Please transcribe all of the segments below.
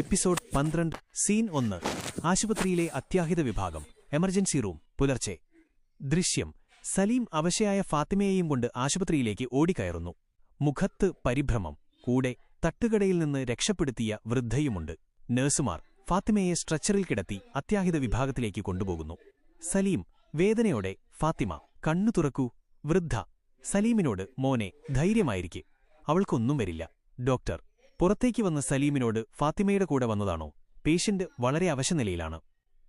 Episode 12 scene 1 ആശുപത്രിയിലെ അത്യാഹിത വിഭാഗം എമർജൻസി റൂം പുലർച്ചെ ദൃശ്യം സലീം അവശയായ ഫാത്തിമയെയും കൊണ്ട് ആശുപത്രിയിലേക്ക് ഓടിക്കയറുന്നു. മുഖത്ത് പരിഭ്രമം, കൂടെ തട്ടുകടയിൽ നിന്ന് രക്ഷപ്പെടുത്തിയ വൃദ്ധയുമുണ്ട്. നഴ്സുമാർ ഫാത്തിമയെ സ്ട്രെച്ചറിൽ കിടത്തി അത്യാഹിത വിഭാഗത്തിലേക്ക് കൊണ്ടുപോകുന്നു. സലീം വേദനയോടെ ഫാത്തിമ കണ്ണു തുറക്കൂ. വൃദ്ധ സലീമിനോട് മോനെ ധൈര്യമായിരിക്കെ, അവൾക്കൊന്നും വരില്ല. ഡോക്ടർ പുറത്തേക്ക് വന്ന സലീമിനോട് ഫാത്തിമയുടെ കൂടെ വന്നതാണോ? പേഷ്യന്റ് വളരെ അവശനിലയിലാണ്,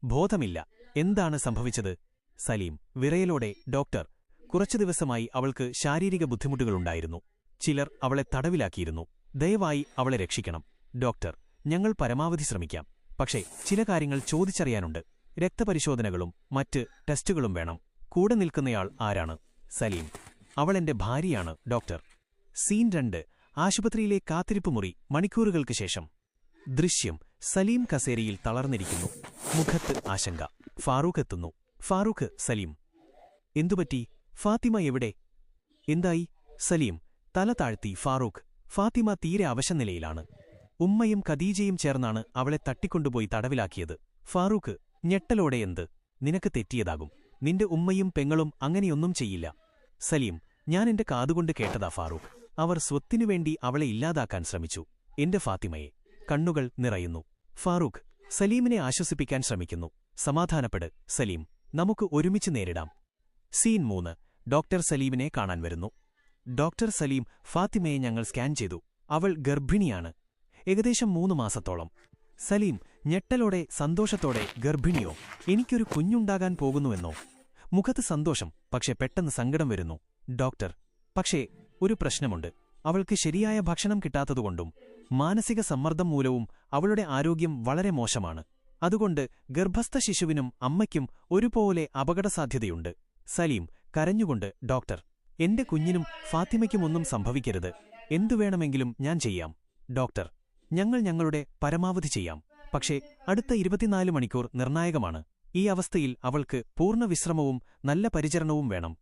ബോധമില്ല. എന്താണ് സംഭവിച്ചത്? സലീം വിറയലോടെ ഡോക്ടർ, കുറച്ചു ദിവസമായി അവൾക്ക് ശാരീരിക ബുദ്ധിമുട്ടുകളുണ്ടായിരുന്നു. ചിലർ അവളെ തടവിലാക്കിയിരുന്നു. ദയവായി അവളെ രക്ഷിക്കണം. ഡോക്ടർ ഞങ്ങൾ പരമാവധി ശ്രമിക്കാം. പക്ഷേ ചില കാര്യങ്ങൾ ചോദിച്ചറിയാനുണ്ട്. രക്തപരിശോധനകളും മറ്റ് ടെസ്റ്റുകളും വേണം. കൂടെ നിൽക്കുന്നയാൾ ആരാണ്? സലീം അവളെന്റെ ഭാര്യയാണ് ഡോക്ടർ. സീൻ 2 ആശുപത്രിയിലെ കാത്തിരിപ്പ് മുറി മണിക്കൂറുകൾക്ക് ശേഷം ദൃശ്യം സലീം കസേരയിൽ തളർന്നിരിക്കുന്നു. മുഖത്ത് ആശങ്ക. ഫാറൂഖ് എത്തുന്നു. ഫാറൂഖ് സലീം എന്തുപറ്റി? ഫാത്തിമ എവിടെ? എന്തായി? സലീം തല താഴ്ത്തി. ഫാറൂഖ് ഫാത്തിമ തീരെ അവശനിലയിലാണ്. ഉമ്മയും ഖദീജയും ചേർന്നാണ് അവളെ തട്ടിക്കൊണ്ടുപോയി തടവിലാക്കിയത്. ഫാറൂഖ് ഞെട്ടലോടെ എന്ത്? നിനക്ക് തെറ്റിയതാകും. നിന്റെ ഉമ്മയും പെങ്ങളും അങ്ങനെയൊന്നും ചെയ്യില്ല. സലീം ഞാൻ എന്റെ കാതുകൊണ്ട് കേട്ടതാ ഫാറൂഖ്. അവർ സ്വത്തിനുവേണ്ടി അവളെ ഇല്ലാതാക്കാൻ ശ്രമിച്ചു. എന്റെ ഫാത്തിമയെ. കണ്ണുകൾ നിറയുന്നു. ഫാറൂഖ് സലീമിനെ ആശ്വസിപ്പിക്കാൻ ശ്രമിക്കുന്നു. സമാധാനപ്പെട് സലീം, നമുക്ക് ഒരുമിച്ച് നേരിടാം. സീൻ 3 ഡോക്ടർ സലീമിനെ കാണാൻ വരുന്നു. ഡോക്ടർ സലീം ഫാത്തിമയെ ഞങ്ങൾ സ്കാൻ ചെയ്തു. അവൾ ഗർഭിണിയാണ്. ഏകദേശം 3 മാസത്തോളം. സലീം ഞെട്ടലോടെ സന്തോഷത്തോടെ ഗർഭിണിയോ? എനിക്കൊരു കുഞ്ഞുണ്ടാകാൻ പോകുന്നുവെന്നോ? മുഖത്ത് സന്തോഷം, പക്ഷെ പെട്ടെന്ന് സങ്കടം വരുന്നു. ഡോക്ടർ പക്ഷേ ഒരു പ്രശ്നമുണ്ട്. അവൾക്ക് ശരിയായ ഭക്ഷണം കിട്ടാത്തതുകൊണ്ടും മാനസിക സമ്മർദ്ദം മൂലവും അവളുടെ ആരോഗ്യം വളരെ മോശമാണ്. അതുകൊണ്ട് ഗർഭസ്ഥ ശിശുവിനും അമ്മയ്ക്കും ഒരുപോലെ അപകടസാധ്യതയുണ്ട്. സലീം കരഞ്ഞുകൊണ്ട് ഡോക്ടർ എന്റെ കുഞ്ഞിനും ഫാത്തിമയ്ക്കുമൊന്നും സംഭവിക്കരുത്. എന്തുവേണമെങ്കിലും ഞാൻ ചെയ്യാം. ഡോക്ടർ ഞങ്ങൾ ഞങ്ങളുടെ പരമാവധി ചെയ്യാം. പക്ഷേ അടുത്ത 24 മണിക്കൂർ നിർണായകമാണ്. ഈ അവസ്ഥയിൽ അവൾക്ക് പൂർണ്ണ വിശ്രമവും നല്ല പരിചരണവും വേണം.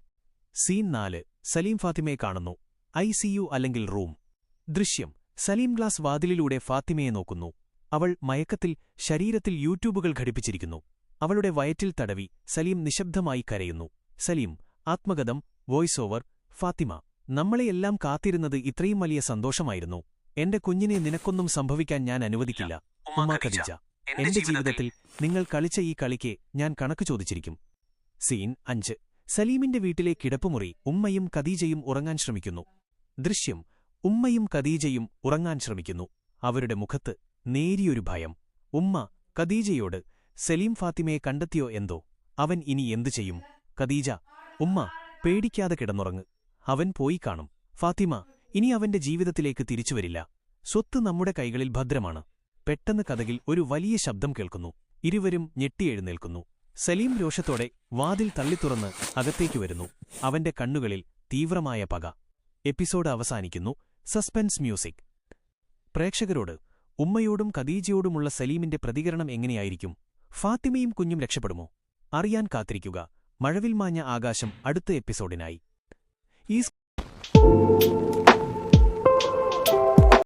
സീൻ 4 സലീം ഫാത്തിമയെ കാണുന്നു. ICU അല്ലെങ്കിൽ റൂം. ദൃശ്യം സലീം ഗ്ലാസ് വാതിലിലൂടെ ഫാത്തിമയെ നോക്കുന്നു. അവൾ മയക്കത്തിൽ ശരീരത്തിൽ യൂട്യൂബുകൾ ഘടിപ്പിച്ചിരിക്കുന്നു. അവളുടെ വയറ്റിൽ തടവി സലീം നിശബ്ദമായി കരയുന്നു. സലീം ആത്മഗതം വോയിസ് ഓവർ. ഫാത്തിമ നമ്മളെയെല്ലാം കാത്തിരുന്നത് ഇത്രയും വലിയ സന്തോഷമായിരുന്നു. എന്റെ കുഞ്ഞിനെ നിനക്കൊന്നും സംഭവിക്കാൻ ഞാൻ അനുവദിക്കില്ല. ഉമ്മ ഖദീജ, എന്റെ ജീവിതത്തിൽ നിങ്ങൾ കളിച്ച ഈ കളിക്ക് ഞാൻ കണക്ക് ചോദിച്ചിരിക്കും. സീൻ 5 സലീമിന്റെ വീട്ടിലെ കിടപ്പുമുറി. ഉമ്മയും ഖദീജയും ഉറങ്ങാൻ ശ്രമിക്കുന്നു. ദൃശ്യം ഉമ്മയും ഖദീജയും ഉറങ്ങാൻ ശ്രമിക്കുന്നു. അവരുടെ മുഖത്ത് നേരിയൊരു ഭയം. ഉമ്മ ഖദീജയോട് സലീം ഫാത്തിമയെ കണ്ടെത്തിയോ എന്തോ? അവൻ ഇനി എന്തു ചെയ്യും? ഖദീജ ഉമ്മ പേടിക്കാതെ കിടന്നുറങ്ങ്. അവൻ പോയി കാണും. ഫാത്തിമ ഇനി അവന്റെ ജീവിതത്തിലേക്ക് തിരിച്ചുവരില്ല. സ്വത്ത് നമ്മുടെ കൈകളിൽ ഭദ്രമാണ്. പെട്ടെന്ന് കതകിൽ ഒരു വലിയ ശബ്ദം കേൾക്കുന്നു. ഇരുവരും ഞെട്ടിയെഴുന്നേൽക്കുന്നു. സലീം രോഷത്തോടെ വാതിൽ തള്ളിത്തുറന്ന് അകത്തേക്കു വരുന്നു. അവന്റെ കണ്ണുകളിൽ തീവ്രമായ പക. എപ്പിസോഡ് അവസാനിക്കുന്നു. Suspense music. പ്രേക്ഷകരോട് ഉമ്മയോടും ഖദീജയോടുമുള്ള സലീമിന്റെ പ്രതികരണം എങ്ങനെയായിരിക്കും? ഫാത്തിമയും കുഞ്ഞും രക്ഷപ്പെടുമോ? അറിയാൻ കാത്തിരിക്കുക. മഴവിൽ മാഞ്ഞ ആകാശം അടുത്ത എപ്പിസോഡിനായി.